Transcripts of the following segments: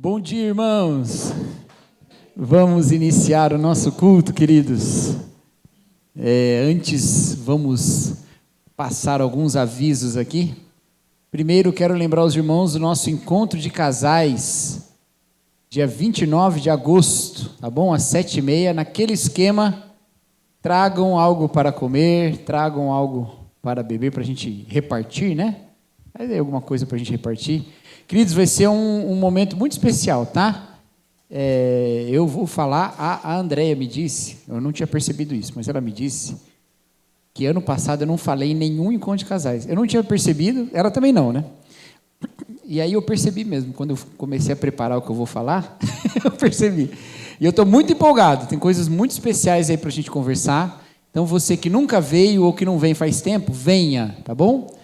Bom dia, irmãos. Vamos iniciar o nosso culto, queridos. Antes, vamos passar alguns avisos aqui. Primeiro, quero lembrar os irmãos do nosso encontro de casais, dia 29 de agosto, tá bom? Às 7h30, naquele esquema, tragam algo para comer, tragam algo para beber, para a gente repartir, né? Faz aí alguma coisa para a gente repartir. Queridos, vai ser um momento muito especial, tá? Eu vou falar, a Andréia me disse, eu não tinha percebido isso, mas ela me disse que ano passado eu não falei em nenhum encontro de casais. Eu não tinha percebido, ela também não, né? E aí eu percebi mesmo, quando eu comecei a preparar o que eu vou falar, eu percebi. E eu estou muito empolgado, tem coisas muito especiais aí para a gente conversar. Então você que nunca veio ou que não vem faz tempo, venha, tá bom?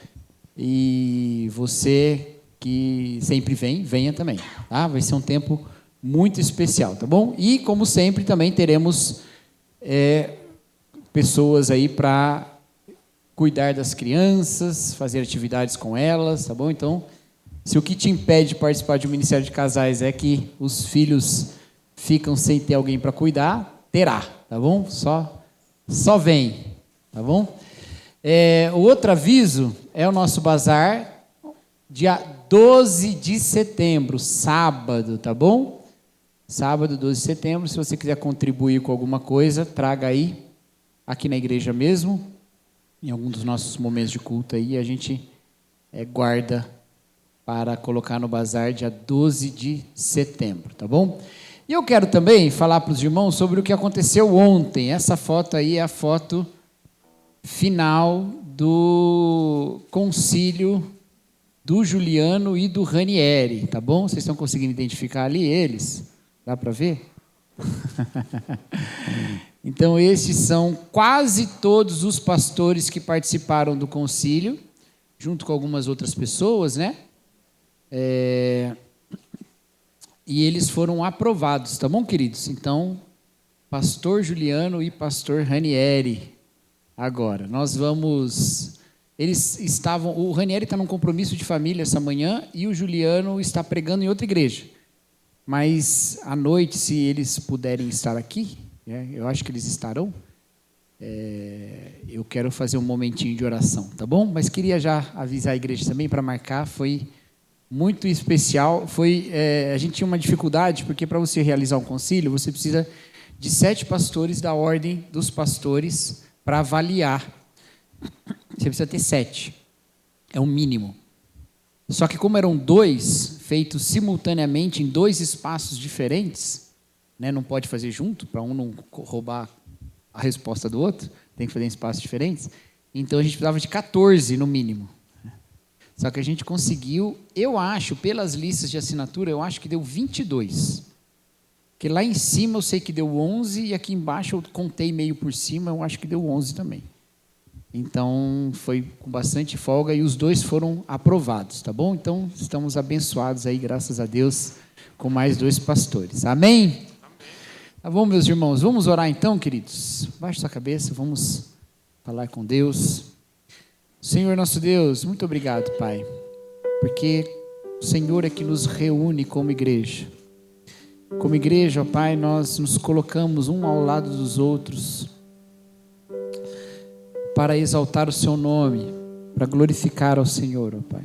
E você que sempre vem, venha também, tá? Vai ser um tempo muito especial, tá bom? E, como sempre, também teremos pessoas aí para cuidar das crianças, fazer atividades com elas, tá bom? Então, se o que te impede de participar de um ministério de casais é que os filhos ficam sem ter alguém para cuidar, terá, tá bom? Só vem, tá bom? O outro aviso é o nosso bazar, dia 12 de setembro, sábado, tá bom? Sábado, 12 de setembro, se você quiser contribuir com alguma coisa, traga aí, aqui na igreja mesmo, em algum dos nossos momentos de culto aí, a gente guarda para colocar no bazar dia 12 de setembro, tá bom? E eu quero também falar para os irmãos sobre o que aconteceu ontem. Essa foto aí é a foto final do concílio do Juliano e do Ranieri, tá bom? Vocês estão conseguindo identificar ali eles? Dá para ver? Então, esses são quase todos os pastores que participaram do concílio, junto com algumas outras pessoas, né? E eles foram aprovados, tá bom, queridos? Então, pastor Juliano e pastor Ranieri. Agora, nós vamos... o Ranieri está num compromisso de família essa manhã e o Juliano está pregando em outra igreja. Mas, à noite, se eles puderem estar aqui, eu acho que eles estarão, eu quero fazer um momentinho de oração, tá bom? Mas queria já avisar a igreja também para marcar, foi muito especial. A gente tinha uma dificuldade, porque para você realizar um concílio, você precisa de 7 pastores da ordem dos pastores para avaliar. Você precisa ter 7, é o mínimo. Só que como eram 2, feitos simultaneamente em 2 espaços diferentes, né, não pode fazer junto, para um não roubar a resposta do outro, tem que fazer em espaços diferentes, então a gente precisava de 14 no mínimo. Só que a gente conseguiu, eu acho, pelas listas de assinatura, eu acho que deu 22. Porque lá em cima eu sei que deu 11, e aqui embaixo eu contei meio por cima, eu acho que deu 11 também. Então, foi com bastante folga e os 2 foram aprovados, tá bom? Então, estamos abençoados aí, graças a Deus, com mais 2 pastores. Amém? Amém. Tá bom, meus irmãos? Vamos orar então, queridos? Baixe sua cabeça, vamos falar com Deus. Senhor nosso Deus, muito obrigado, Pai, porque o Senhor é que nos reúne como igreja. Como igreja, ó Pai, nós nos colocamos um ao lado dos outros, para exaltar o Seu nome, para glorificar ao Senhor, ó Pai.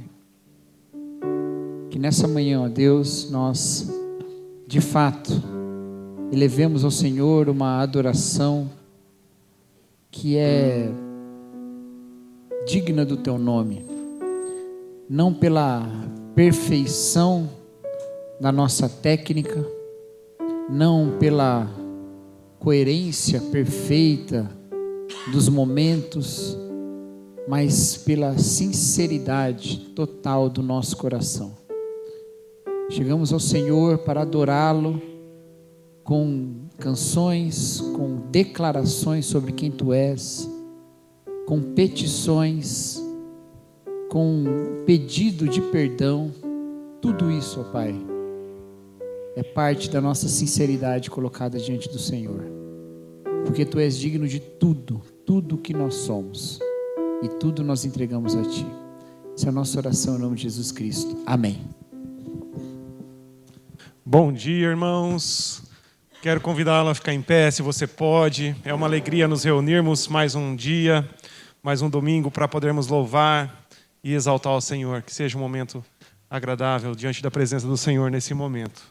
Que nessa manhã, ó Deus, nós, de fato, elevemos ao Senhor uma adoração que é digna do Teu nome, não pela perfeição da nossa técnica, não pela coerência perfeita dos momentos, mas pela sinceridade total do nosso coração. Chegamos ao Senhor para adorá-lo com canções, com declarações sobre quem Tu és, com petições, com pedido de perdão. Tudo isso, ó Pai, é parte da nossa sinceridade colocada diante do Senhor. Porque Tu és digno de tudo, tudo que nós somos, e tudo nós entregamos a Ti. Essa é a nossa oração em nome de Jesus Cristo. Amém. Bom dia, irmãos. Quero convidá-lo a ficar em pé, se você pode. É uma alegria nos reunirmos mais um dia, mais um domingo, para podermos louvar e exaltar ao Senhor. Que seja um momento agradável diante da presença do Senhor nesse momento.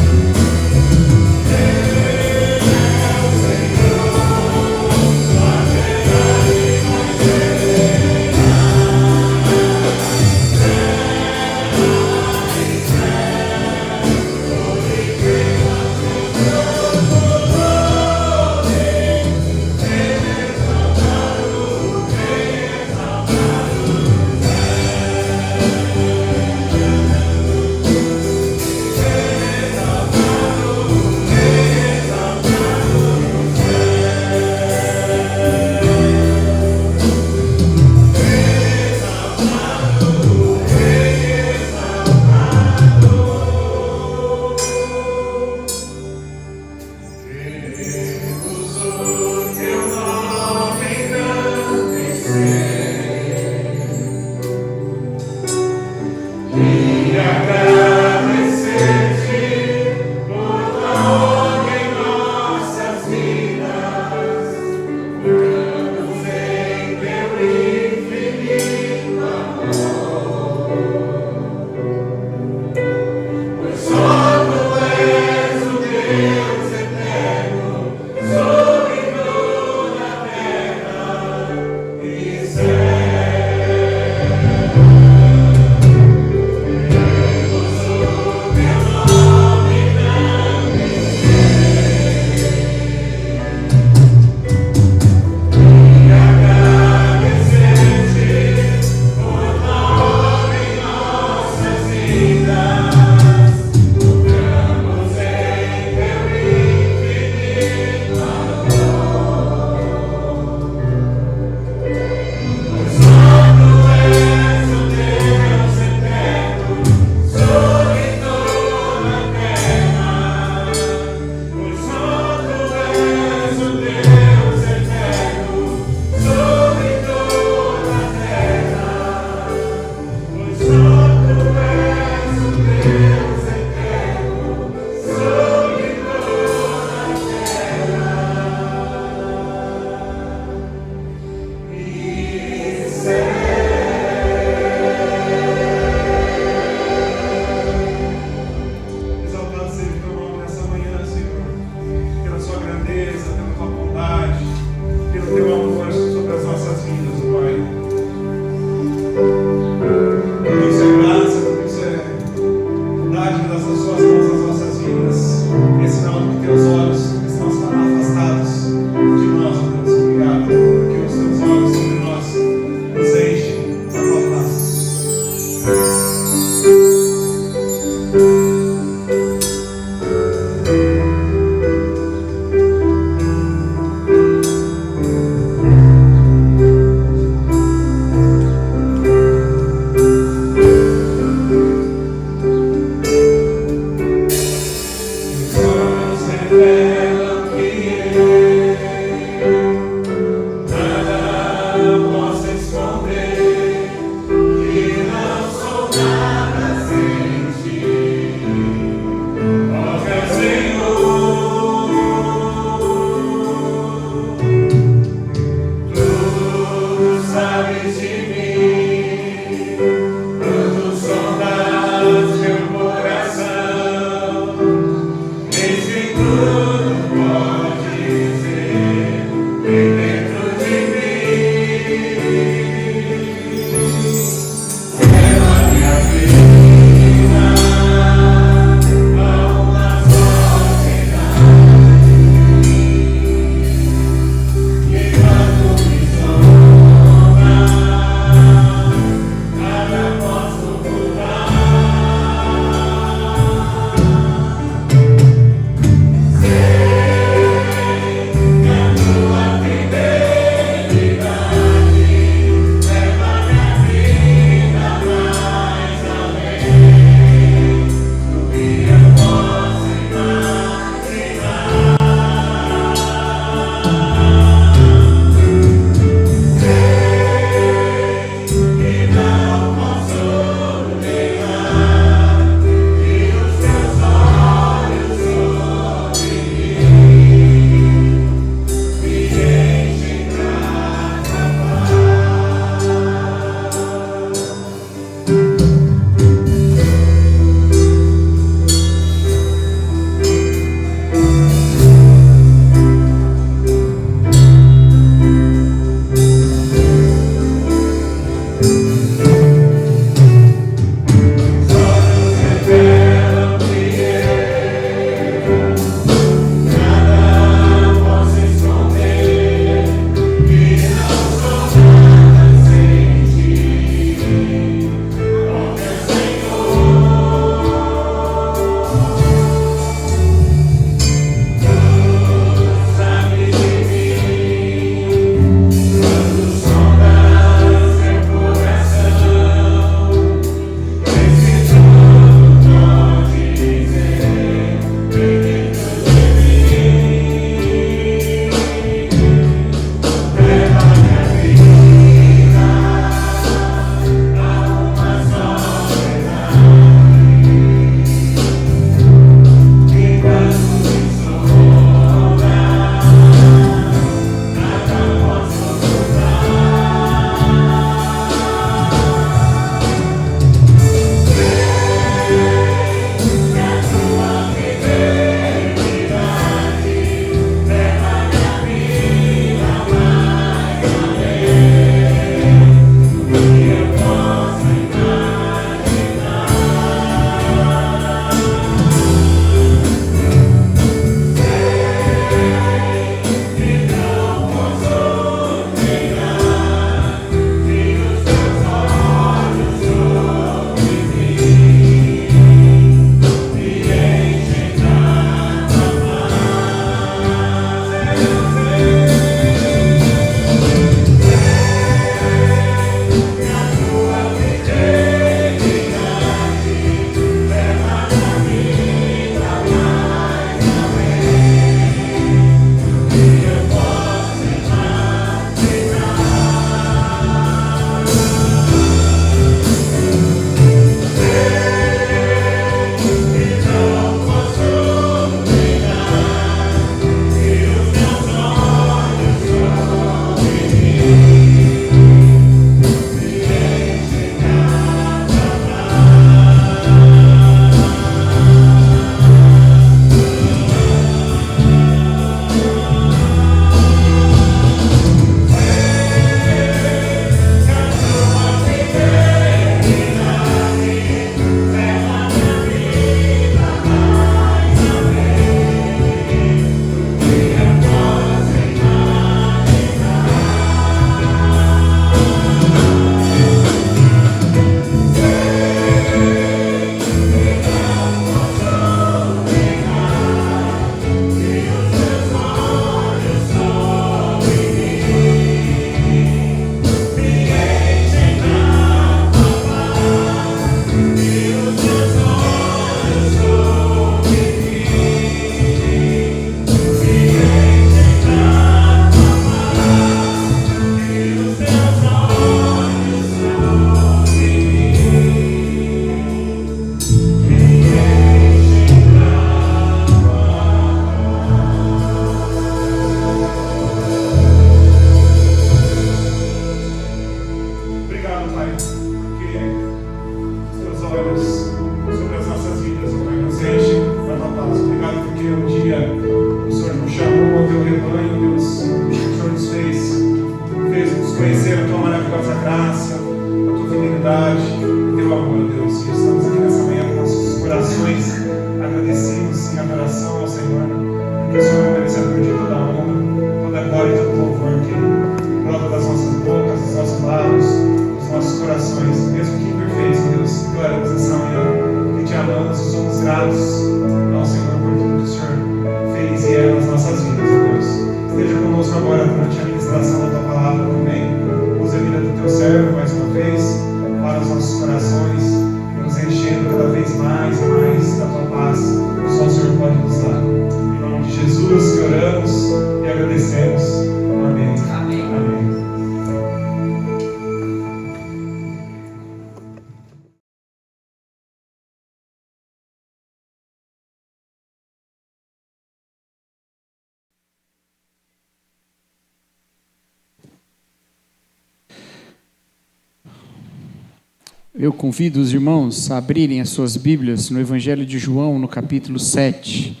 Eu convido os irmãos a abrirem as suas Bíblias no Evangelho de João, no capítulo 7.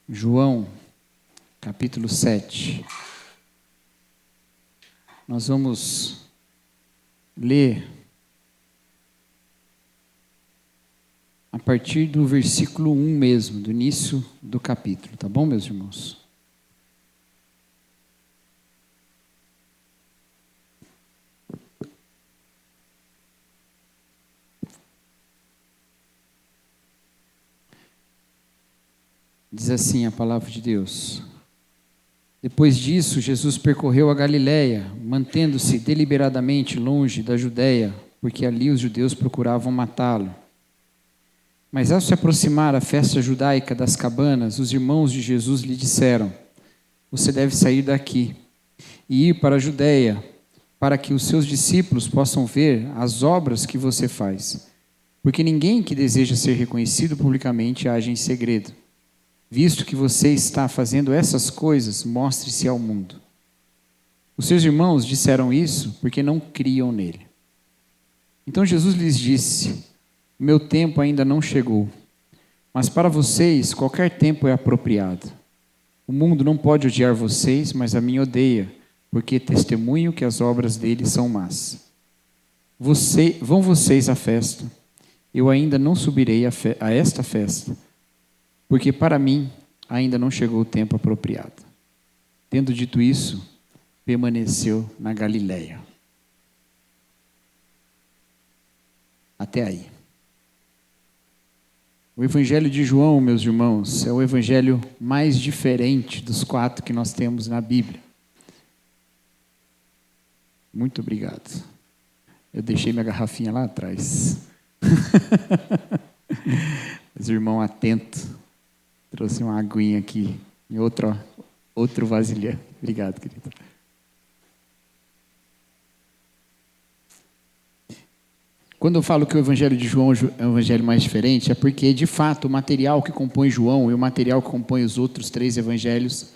João, capítulo 7. Nós vamos ler a partir do versículo 1 mesmo, do início do capítulo, tá bom, meus irmãos? Diz assim a palavra de Deus. Depois disso, Jesus percorreu a Galiléia, mantendo-se deliberadamente longe da Judéia, porque ali os judeus procuravam matá-lo. Mas ao se aproximar a festa judaica das cabanas, os irmãos de Jesus lhe disseram: você deve sair daqui e ir para a Judéia, para que os seus discípulos possam ver as obras que você faz. Porque ninguém que deseja ser reconhecido publicamente age em segredo. Visto que você está fazendo essas coisas, mostre-se ao mundo. Os seus irmãos disseram isso porque não criam nele. Então Jesus lhes disse: meu tempo ainda não chegou, mas para vocês qualquer tempo é apropriado. O mundo não pode odiar vocês, mas a mim odeia, porque testemunho que as obras dele são más. Vão vocês à festa. Eu ainda não subirei a esta festa, porque para mim ainda não chegou o tempo apropriado. Tendo dito isso, permaneceu na Galiléia. Até aí. O Evangelho de João, meus irmãos, é o evangelho mais diferente dos 4 que nós temos na Bíblia. Muito obrigado. Eu deixei minha garrafinha lá atrás. Mas o irmão atento trouxe uma aguinha aqui em outro vasilhame. Obrigado, querido. Quando eu falo que o Evangelho de João é o evangelho mais diferente, é porque, de fato, o material que compõe João e o material que compõe os outros 3 evangelhos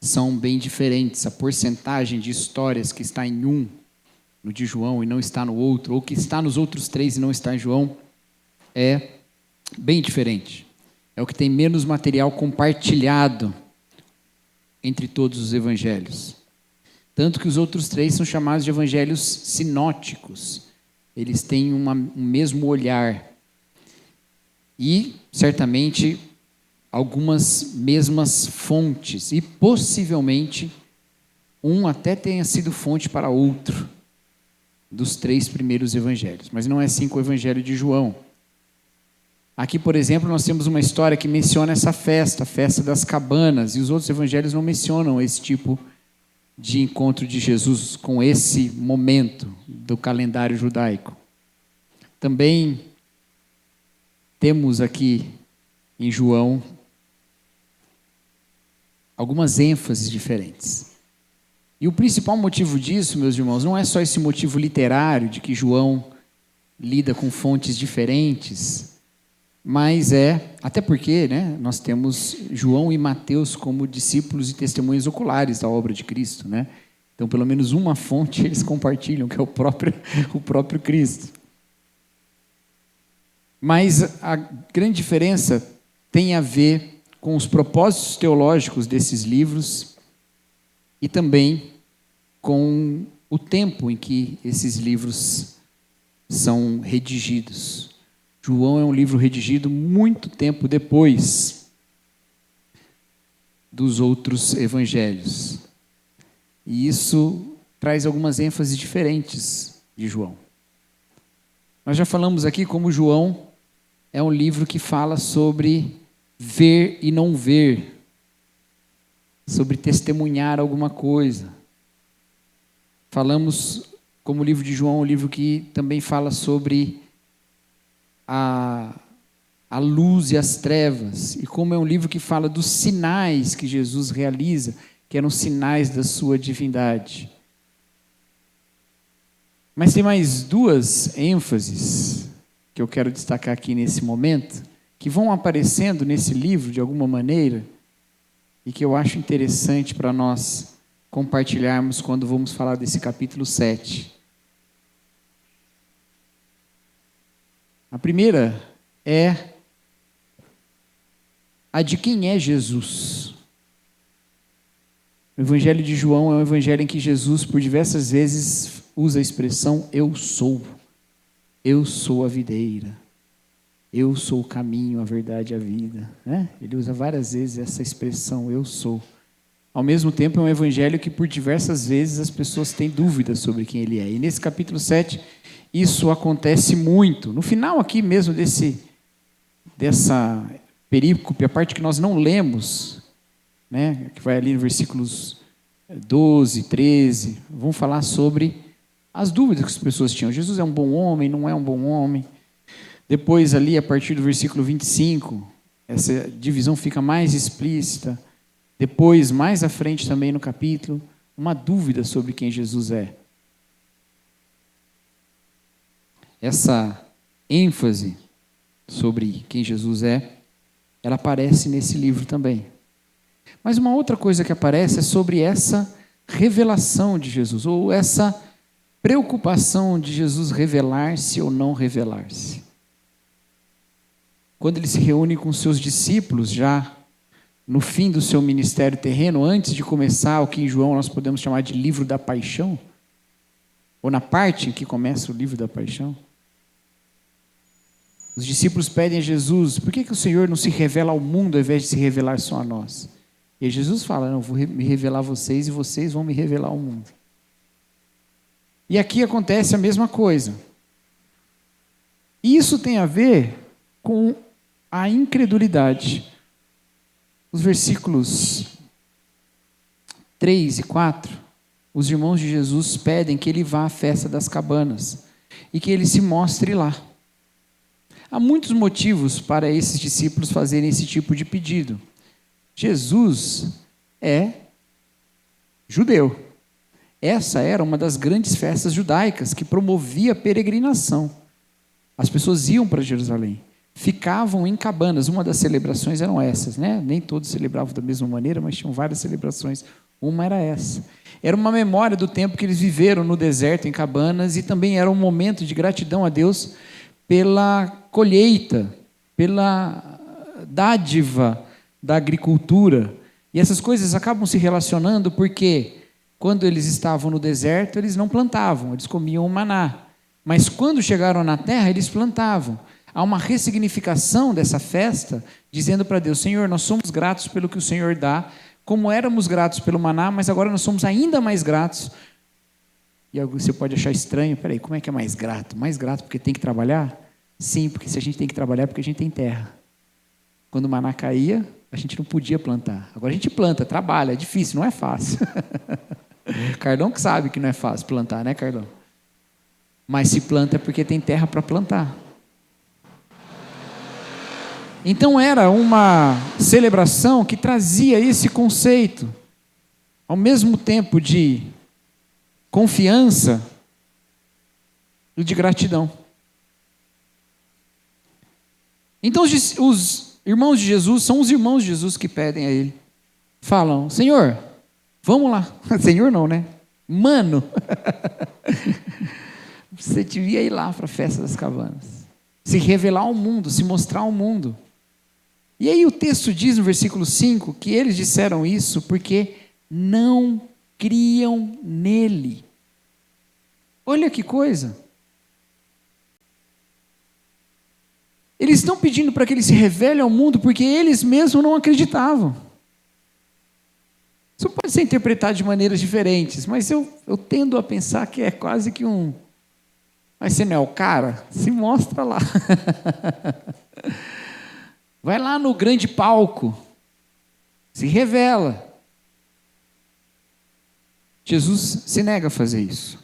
são bem diferentes. A porcentagem de histórias que está em um, no de João, e não está no outro, ou que está nos outros 3 e não está em João, é bem diferente. É o que tem menos material compartilhado entre todos os evangelhos. Tanto que os outros 3 são chamados de evangelhos sinóticos. Eles têm um mesmo olhar. E, certamente, algumas mesmas fontes. E, possivelmente, um até tenha sido fonte para outro dos 3 primeiros evangelhos. Mas não é assim com o evangelho de João. Aqui, por exemplo, nós temos uma história que menciona essa festa, a festa das cabanas, e os outros evangelhos não mencionam esse tipo de encontro de Jesus com esse momento do calendário judaico. Também temos aqui em João algumas ênfases diferentes. E o principal motivo disso, meus irmãos, não é só esse motivo literário de que João lida com fontes diferentes, mas até porque, né, nós temos João e Mateus como discípulos e testemunhas oculares da obra de Cristo, né? Então, pelo menos uma fonte eles compartilham, que é o próprio Cristo. Mas a grande diferença tem a ver com os propósitos teológicos desses livros e também com o tempo em que esses livros são redigidos. João é um livro redigido muito tempo depois dos outros evangelhos. E isso traz algumas ênfases diferentes de João. Nós já falamos aqui como João é um livro que fala sobre ver e não ver, sobre testemunhar alguma coisa, falamos como o livro de João é um livro que também fala sobre a luz e as trevas, e como é um livro que fala dos sinais que Jesus realiza, que eram sinais da sua divindade. Mas tem mais duas ênfases que eu quero destacar aqui nesse momento, que vão aparecendo nesse livro de alguma maneira, e que eu acho interessante para nós compartilharmos quando vamos falar desse capítulo 7. A primeira é a de quem é Jesus. O Evangelho de João é um evangelho em que Jesus, por diversas vezes, usa a expressão eu sou a videira, eu sou o caminho, a verdade e a vida. Ele usa várias vezes essa expressão, eu sou. Ao mesmo tempo, é um evangelho que, por diversas vezes, as pessoas têm dúvidas sobre quem ele é. E nesse capítulo 7, isso acontece muito. No final aqui mesmo dessa perícope, a parte que nós não lemos, que vai ali no versículos 12, 13, vão falar sobre as dúvidas que as pessoas tinham. Jesus é um bom homem, não é um bom homem? Depois ali, a partir do versículo 25, essa divisão fica mais explícita. Depois, mais à frente também no capítulo, uma dúvida sobre quem Jesus é. Essa ênfase sobre quem Jesus é, ela aparece nesse livro também. Mas uma outra coisa que aparece é sobre essa revelação de Jesus, ou essa preocupação de Jesus revelar-se ou não revelar-se. Quando ele se reúne com seus discípulos, já no fim do seu ministério terreno, antes de começar o que em João nós podemos chamar de livro da paixão, ou na parte em que começa o livro da paixão, os discípulos pedem a Jesus, por que o Senhor não se revela ao mundo ao invés de se revelar só a nós? E Jesus fala, não, vou me revelar a vocês e vocês vão me revelar ao mundo. E aqui acontece a mesma coisa. E isso tem a ver com a incredulidade. Os versículos 3 e 4, os irmãos de Jesus pedem que ele vá à festa das cabanas e que ele se mostre lá. Há muitos motivos para esses discípulos fazerem esse tipo de pedido. Jesus é judeu. Essa era uma das grandes festas judaicas que promovia a peregrinação. As pessoas iam para Jerusalém, ficavam em cabanas. Uma das celebrações eram essas, Nem todos celebravam da mesma maneira, mas tinham várias celebrações. Uma era essa. Era uma memória do tempo que eles viveram no deserto, em cabanas, e também era um momento de gratidão a Deus pela colheita, pela dádiva da agricultura. E essas coisas acabam se relacionando porque quando eles estavam no deserto, eles não plantavam, eles comiam o maná. Mas quando chegaram na terra, eles plantavam. Há uma ressignificação dessa festa, dizendo para Deus, Senhor, nós somos gratos pelo que o Senhor dá, como éramos gratos pelo maná, mas agora nós somos ainda mais gratos. E você pode achar estranho, peraí, como é que é mais grato? Mais grato porque tem que trabalhar? Sim, porque se a gente tem que trabalhar é porque a gente tem terra. Quando o maná caía, a gente não podia plantar. Agora a gente planta, trabalha, é difícil, não é fácil. Cardão que sabe que não é fácil plantar, né, Cardão? Mas se planta é porque tem terra para plantar. Então era uma celebração que trazia esse conceito, ao mesmo tempo de confiança e de gratidão. Então os irmãos de Jesus são os irmãos de Jesus que pedem a ele. Falam, Senhor, vamos lá. Senhor não, né? Mano, você devia ir lá para a festa das cabanas. Se revelar ao mundo, se mostrar ao mundo. E aí o texto diz no versículo 5 que eles disseram isso porque não criam nele. Olha que coisa. Eles estão pedindo para que ele se revele ao mundo porque eles mesmos não acreditavam. Isso pode ser interpretado de maneiras diferentes, mas eu tendo a pensar que é quase que um... Mas você não é o cara? Se mostra lá. Vai lá no grande palco. Se revela. Jesus se nega a fazer isso.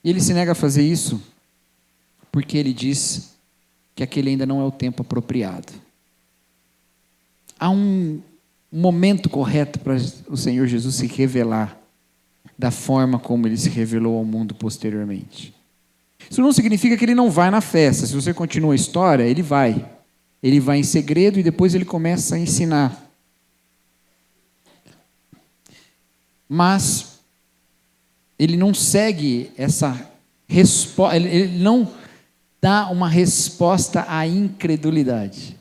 E ele se nega a fazer isso porque ele diz que aquele ainda não é o tempo apropriado. Há um momento correto para o Senhor Jesus se revelar da forma como ele se revelou ao mundo posteriormente. Isso não significa que ele não vai na festa. Se você continua a história, ele vai. Ele vai em segredo e depois ele começa a ensinar. Mas ele não segue essa resposta, ele não dá uma resposta à incredulidade.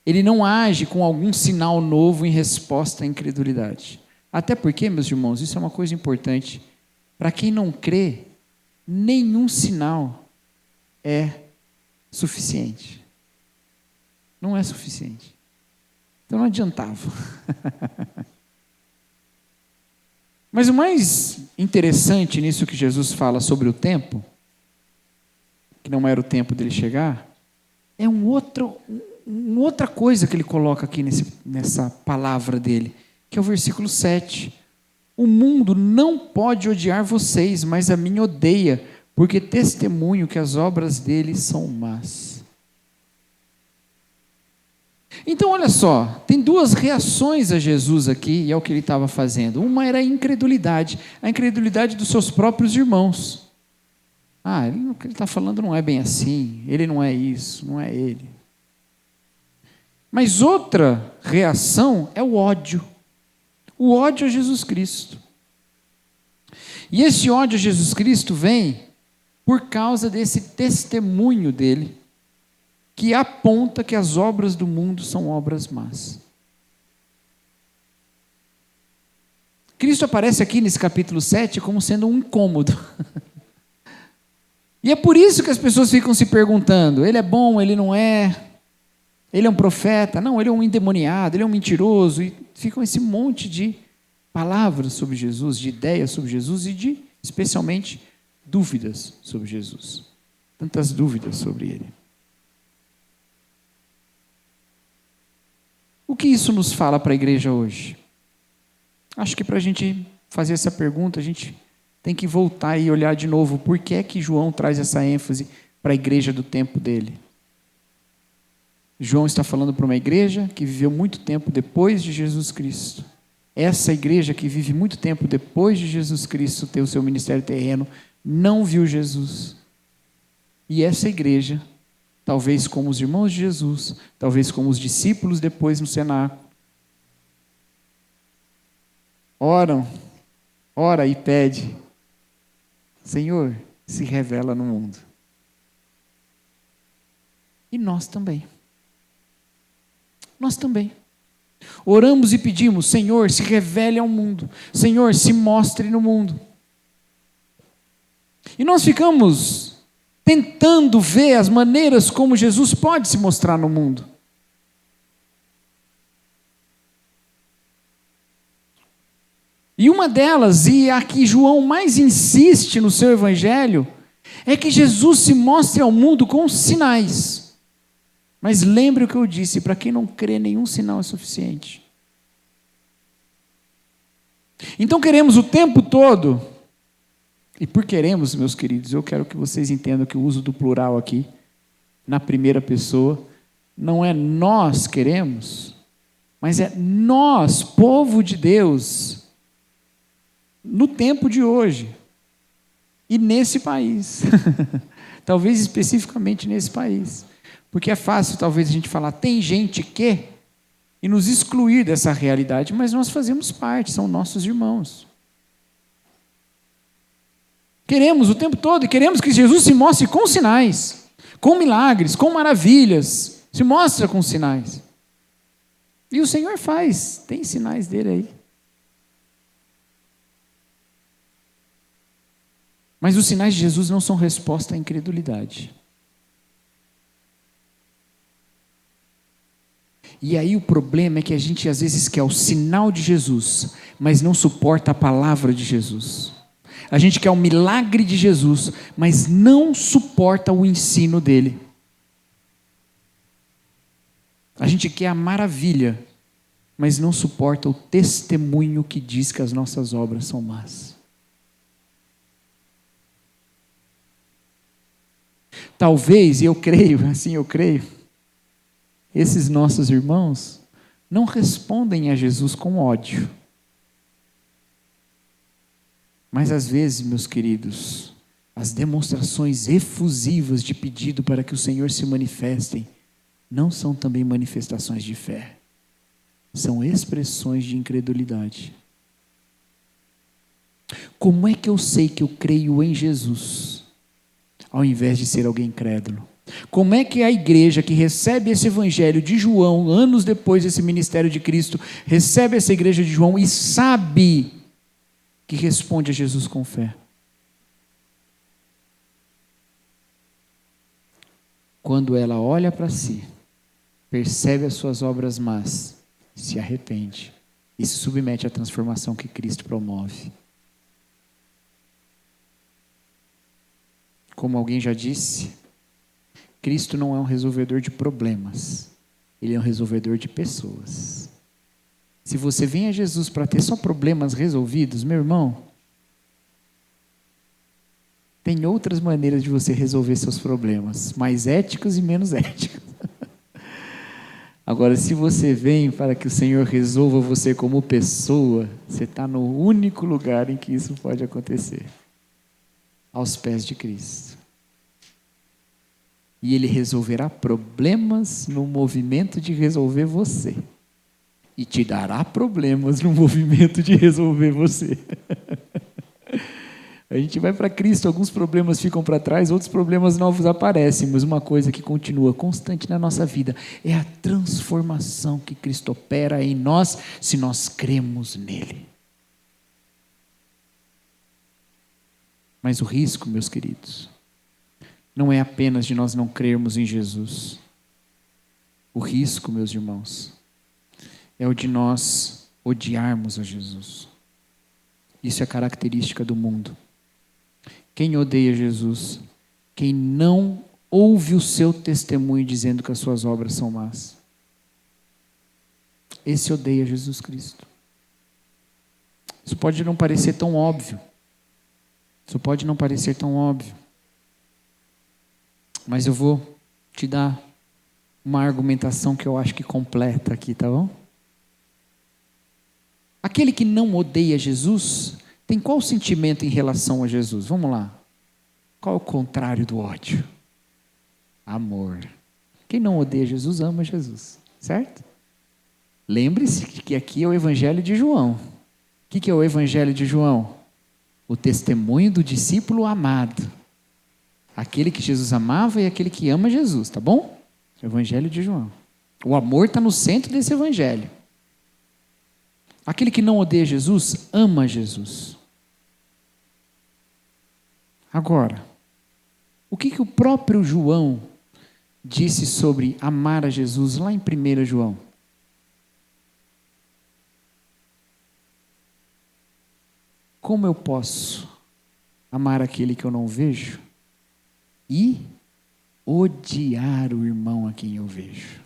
Ele não age com algum sinal novo em resposta à incredulidade. Até porque, meus irmãos, isso é uma coisa importante. Para quem não crê, nenhum sinal é suficiente. Não é suficiente. Então não adiantava. Mas o mais interessante nisso que Jesus fala sobre o tempo, que não era o tempo dele chegar, é uma outra coisa que ele coloca aqui nessa palavra dele, que é o versículo 7. O mundo não pode odiar vocês, mas a mim odeia, porque testemunho que as obras dele são más. Então, olha só, tem duas reações a Jesus aqui, e é o que ele estava fazendo. Uma era a incredulidade dos seus próprios irmãos. O que ele está falando não é bem assim, ele não é isso, não é ele. Mas outra reação é o ódio a Jesus Cristo. E esse ódio a Jesus Cristo vem por causa desse testemunho dele, que aponta que as obras do mundo são obras más. Cristo aparece aqui nesse capítulo 7 como sendo um incômodo. E é por isso que as pessoas ficam se perguntando, ele é bom, ele não é, ele é um profeta, não, ele é um endemoniado, ele é um mentiroso, e ficam esse monte de palavras sobre Jesus, de ideias sobre Jesus e de, especialmente, dúvidas sobre Jesus. Tantas dúvidas sobre ele. O que isso nos fala para a igreja hoje? Acho que para a gente fazer essa pergunta, a gente tem que voltar e olhar de novo por que é que João traz essa ênfase para a igreja do tempo dele. João está falando para uma igreja que viveu muito tempo depois de Jesus Cristo. Essa igreja que vive muito tempo depois de Jesus Cristo ter o seu ministério terreno, não viu Jesus. E essa igreja, talvez como os irmãos de Jesus, talvez como os discípulos depois no cenáculo, ora e pede, Senhor, se revela no mundo. E nós também. Nós também. Oramos e pedimos, Senhor, se revele ao mundo. Senhor, se mostre no mundo. E nós ficamos tentando ver as maneiras como Jesus pode se mostrar no mundo. E uma delas, e a que João mais insiste no seu evangelho, é que Jesus se mostre ao mundo com sinais. Mas lembre o que eu disse, para quem não crê, nenhum sinal é suficiente. Então queremos o tempo todo, e por queremos, meus queridos, eu quero que vocês entendam que o uso do plural aqui, na primeira pessoa, não é nós queremos, mas é nós, povo de Deus, no tempo de hoje, e nesse país, talvez especificamente nesse país, porque é fácil talvez a gente falar, tem gente que, e nos excluir dessa realidade, mas nós fazemos parte, são nossos irmãos. Queremos o tempo todo, e queremos que Jesus se mostre com sinais, com milagres, com maravilhas, se mostra com sinais. E o Senhor faz, tem sinais dele aí. Mas os sinais de Jesus não são resposta à incredulidade. E aí o problema é que a gente às vezes quer o sinal de Jesus, mas não suporta a palavra de Jesus. A gente quer o milagre de Jesus, mas não suporta o ensino dele. A gente quer a maravilha, mas não suporta o testemunho que diz que as nossas obras são más. Talvez, e eu creio, assim eu creio, esses nossos irmãos não respondem a Jesus com ódio. Mas às vezes, meus queridos, as demonstrações efusivas de pedido para que o Senhor se manifestem não são também manifestações de fé. São expressões de incredulidade. Como é que eu sei que eu creio em Jesus, ao invés de ser alguém incrédulo? Como é que a igreja que recebe esse evangelho de João, anos depois desse ministério de Cristo, recebe essa igreja de João e sabe que responde a Jesus com fé? Quando ela olha para si, percebe as suas obras más, se arrepende e se submete à transformação que Cristo promove. Como alguém já disse, Cristo não é um resolvedor de problemas, Ele é um resolvedor de pessoas. Se você vem a Jesus para ter só problemas resolvidos, meu irmão, tem outras maneiras de você resolver seus problemas, mais éticas e menos éticas. Agora, se você vem para que o Senhor resolva você como pessoa, você está no único lugar em que isso pode acontecer. Aos pés de Cristo. E Ele resolverá problemas no movimento de resolver você. E te dará problemas no movimento de resolver você. A gente vai para Cristo, alguns problemas ficam para trás, outros problemas novos aparecem, mas uma coisa que continua constante na nossa vida é a transformação que Cristo opera em nós, se nós cremos nele. Mas o risco, meus queridos, não é apenas de nós não crermos em Jesus. O risco, meus irmãos, é o de nós odiarmos a Jesus. Isso é característica do mundo. Quem odeia Jesus? Quem não ouve o seu testemunho dizendo que as suas obras são más. Esse odeia Jesus Cristo. Isso pode não parecer tão óbvio. Mas eu vou te dar uma argumentação que eu acho que completa aqui, tá bom? Aquele que não odeia Jesus tem qual sentimento em relação a Jesus? Vamos lá. Qual é o contrário do ódio? Amor. Quem não odeia Jesus, ama Jesus. Certo? Lembre-se que aqui é o Evangelho de João. O que é o Evangelho de João? O testemunho do discípulo amado. Aquele que Jesus amava e aquele que ama Jesus, tá bom? Evangelho de João. O amor está no centro desse Evangelho. Aquele que não odeia Jesus, ama Jesus. Agora, o que o próprio João disse sobre amar a Jesus lá em 1 João? Como eu posso amar aquele que eu não vejo e odiar o irmão a quem eu vejo?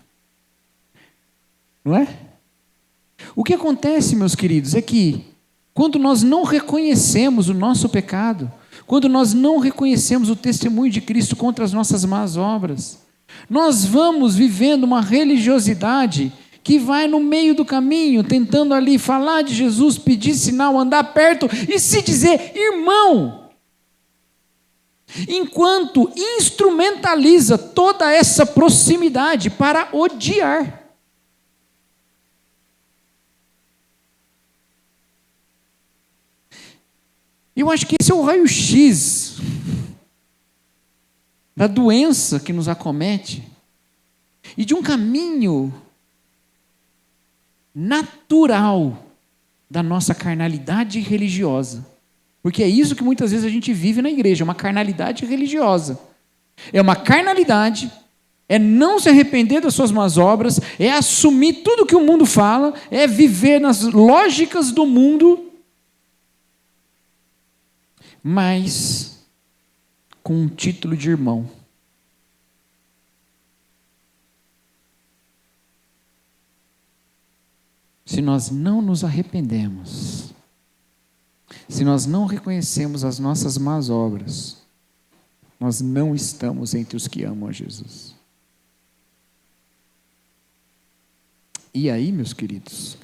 Não é? O que acontece, meus queridos, é que quando nós não reconhecemos o nosso pecado, quando nós não reconhecemos o testemunho de Cristo contra as nossas más obras, nós vamos vivendo uma religiosidade que vai no meio do caminho, tentando ali falar de Jesus, pedir sinal, andar perto e se dizer irmão, enquanto instrumentaliza toda essa proximidade para odiar. Eu acho que esse é o raio-x da doença que nos acomete e de um caminho natural da nossa carnalidade religiosa. Porque é isso que muitas vezes a gente vive na igreja, uma carnalidade religiosa. É uma carnalidade, é não se arrepender das suas más obras, é assumir tudo que o mundo fala, é viver nas lógicas do mundo, mas com um título de irmão. se nós não nos arrependemos, se nós não reconhecemos as nossas más obras, nós não estamos entre os que amam a Jesus. E aí, meus queridos,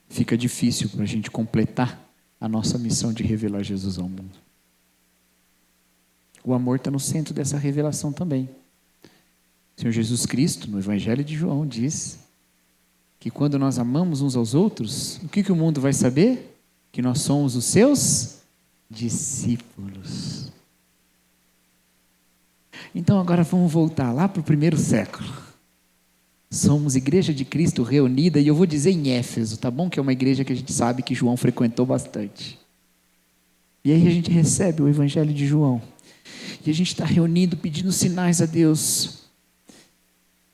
fica difícil para a gente completar a nossa missão de revelar Jesus ao mundo. O amor está no centro dessa revelação também. O Senhor Jesus Cristo, no Evangelho de João, diz que quando nós amamos uns aos outros, o que o mundo vai saber? Que nós somos os seus discípulos. Então agora vamos voltar lá para o 1º século. Somos Igreja de Cristo reunida, e eu vou dizer em Éfeso, tá bom? Que é uma igreja que a gente sabe que João frequentou bastante. E aí a gente recebe o Evangelho de João. E a gente está reunido, pedindo sinais a Deus.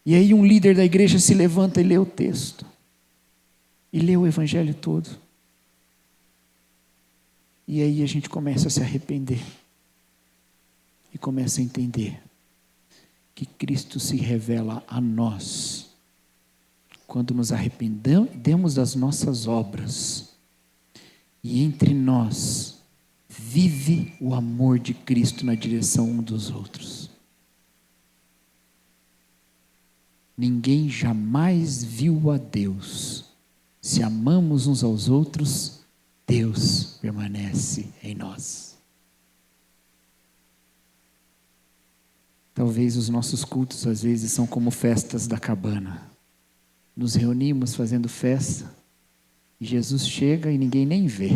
E aí um líder da igreja se levanta e lê o texto. E lê o Evangelho todo. E aí a gente começa a se arrepender. E começa a entender que Cristo se revela a nós quando nos arrependemos das nossas obras. E entre nós vive o amor de Cristo na direção um dos outros. Ninguém jamais viu a Deus. Se amamos uns aos outros, Deus permanece em nós. Talvez os nossos cultos às vezes são como festas da cabana. Nos reunimos fazendo festa, e Jesus chega e ninguém nem vê.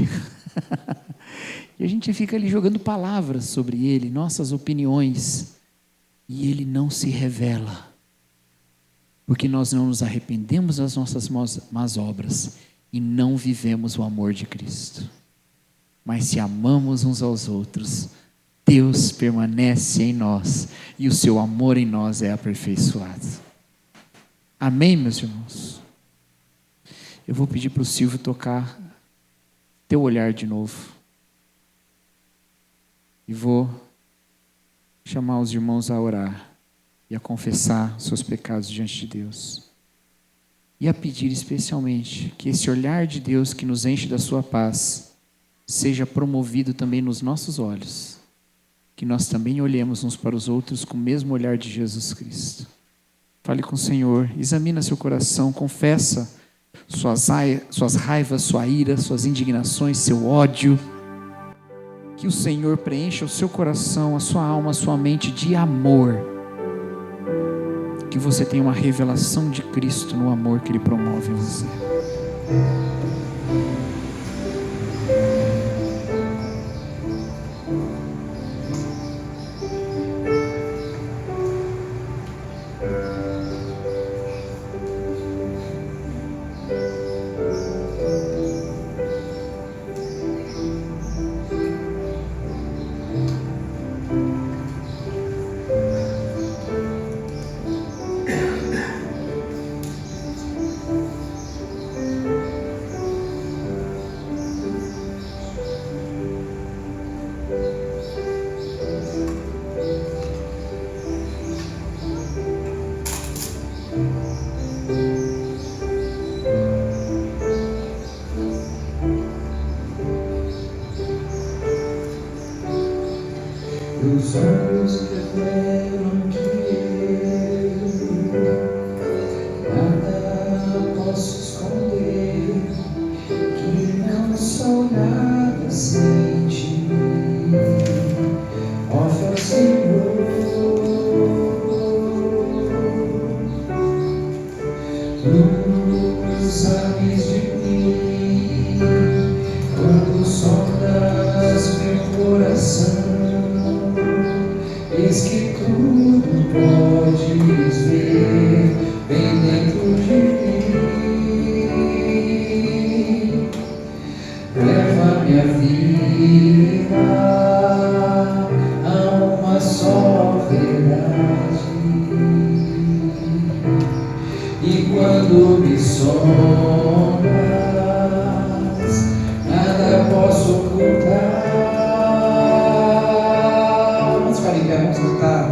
E a gente fica ali jogando palavras sobre Ele, nossas opiniões, e Ele não se revela. Porque nós não nos arrependemos das nossas más obras e não vivemos o amor de Cristo. Mas se amamos uns aos outros, Deus permanece em nós e o seu amor em nós é aperfeiçoado. Amém, meus irmãos? Eu vou pedir para o Silvio tocar Teu Olhar de novo. E vou chamar os irmãos a orar e a confessar seus pecados diante de Deus. E a pedir especialmente que esse olhar de Deus que nos enche da sua paz seja promovido também nos nossos olhos. Que nós também olhemos uns para os outros com o mesmo olhar de Jesus Cristo. Fale com o Senhor, examina seu coração, confessa suas raivas, sua ira, suas indignações, seu ódio. Que o Senhor preencha o seu coração, a sua alma, a sua mente de amor. Que você tenha uma revelação de Cristo no amor que Ele promove em você. Os olhos revelam que eu nada posso esconder, que não sou nada sem ti. Ó meu Senhor, tu sabes de mim, quando sondas meu coração. Eis que tudo podes ver bem dentro de mim. Leva minha vida a uma só verdade. E quando me sondas, nada posso ocultar. Vamos cantar.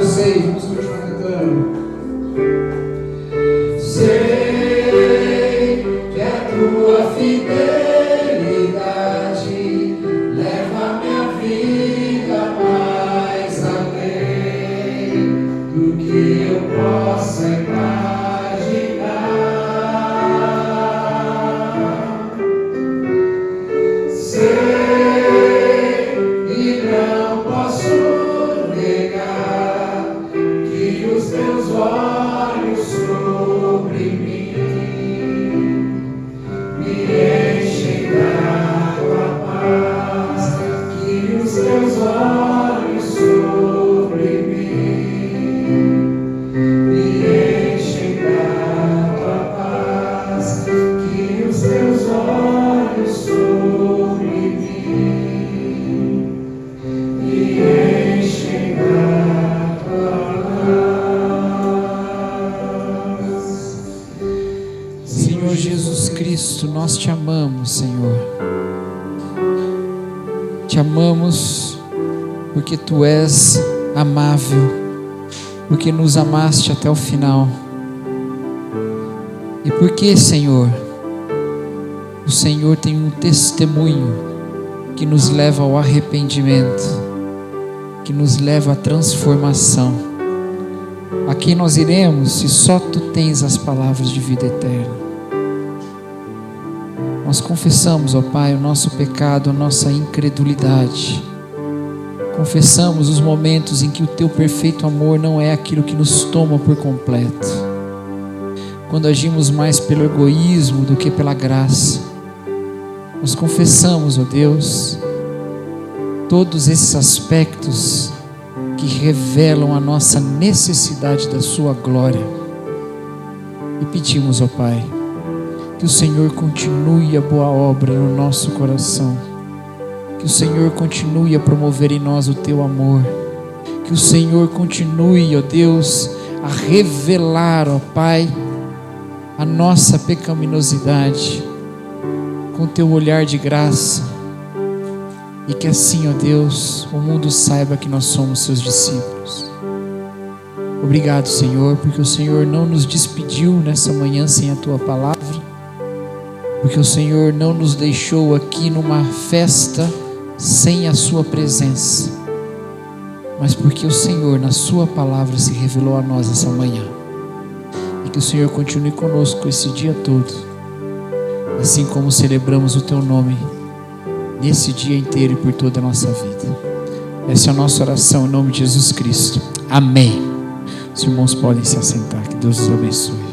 vocês, vamos continuar cantando. Sei que a tua fidelidade leva minha vida mais além do que eu possa imaginar. Sei e não posso negar que os teus olhos sobre mim me enchem da tua paz, que os teus olhos sobre mim me enchem da tua paz, que os teus olhos sobre mim me enchem da tua paz. Senhor Jesus Cristo, nós te amamos, Senhor. Te amamos porque tu és amável, porque nos amaste até o final. E porque, Senhor, o Senhor tem um testemunho que nos leva ao arrependimento, que nos leva à transformação. A quem nós iremos se só tu tens as palavras de vida eterna? Nós confessamos, ó Pai, o nosso pecado, a nossa incredulidade. Confessamos os momentos em que o teu perfeito amor não é aquilo que nos toma por completo. Quando agimos mais pelo egoísmo do que pela graça. Nós confessamos, ó Deus, todos esses aspectos que revelam a nossa necessidade da sua glória. E pedimos, ó Pai, que o Senhor continue a boa obra no nosso coração, que o Senhor continue a promover em nós o teu amor, que o Senhor continue, ó Deus, a revelar, ó Pai, a nossa pecaminosidade com o teu olhar de graça, e que assim, ó Deus, o mundo saiba que nós somos seus discípulos. Obrigado, Senhor, porque o Senhor não nos despediu nessa manhã sem a tua palavra, porque o Senhor não nos deixou aqui numa festa sem a sua presença, mas porque o Senhor na sua palavra se revelou a nós essa manhã. E que o Senhor continue conosco esse dia todo, assim como celebramos o teu nome nesse dia inteiro e por toda a nossa vida. Essa é a nossa oração em nome de Jesus Cristo. Amém. Os irmãos podem se assentar. Que Deus os abençoe.